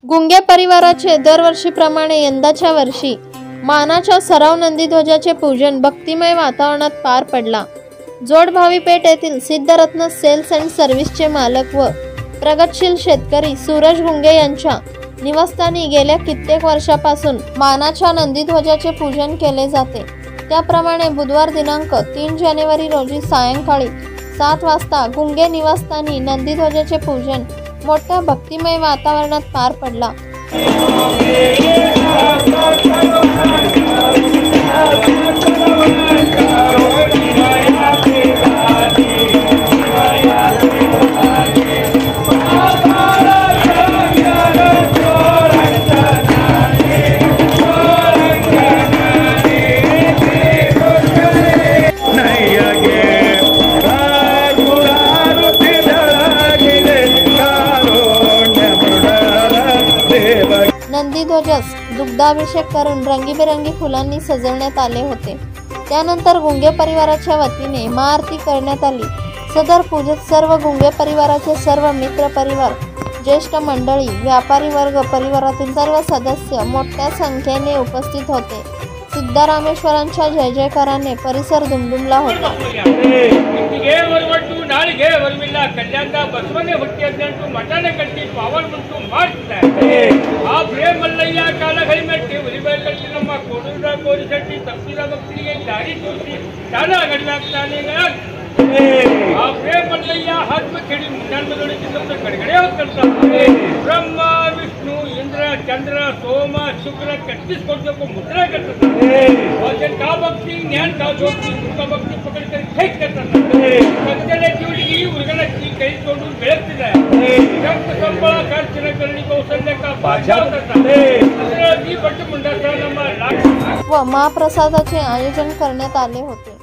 गुंगे परिवाराचे दरवर्षीप्रमाणे यंदाच्या वर्षी मानाच्या सराव नंदीध्वजाचे पूजन भक्तिमय वातावरणात पार पडला। जोडभावी पेठ येथील सिद्धरत्न सेल्स अँड सर्व्हिसचे मालक व प्रगतशील शेतकरी सूरज गुंगे यांच्या निवासस्थानी गेल्या कित्येक वर्षापासून मानाच्या नंदीध्वजाचे पूजन केले जाते। त्याप्रमाणे बुधवार दिनांक 3 जानेवारी रोजी सायंकाळी 7 वाजता गुंगे निवासस्थानी नंदीध्वजाचे पूजन मोठ्या भक्तिमय वातावरणात पार पडला। नंदीध्वजास दुग्धाभिषेक करून रंगीबेरंगी फुलांनी सजवण्यात आले होते। त्यानंतर गुंगे परिवाराच्या वतीने महाआरती करण्यात आली। सदर पूजेत सर्व गुंगे परिवाराचे सर्व मित्र परिवार, ज्येष्ठ मंडळी, व्यापारी वर्ग, परिवारातील सर्व सदस्य मोठ्या संख्येने उपस्थित होते। सिद्धरामेश्वरांच्या जय जयकाराने परिसर दुमदुमला होता। ब्रह्मा विष्णु इंद्र चंद्र सोम शुक्र 31 कोटियों को मुद्रा करता था और जन का भक्ति ज्ञान का ज्योति उनका भक्ति पकड़ कर फेंक करता था। सत्याने जीवली उर्गना की कई तोडून बेळगते जाय। रक्त संबळ खर्चन करणी कौशल्य का बादशाह होता था। दुसरा जी भट्ट मुंडाचा नंबर व महाप्रसादाचे आयोजन करण्यात आले होते।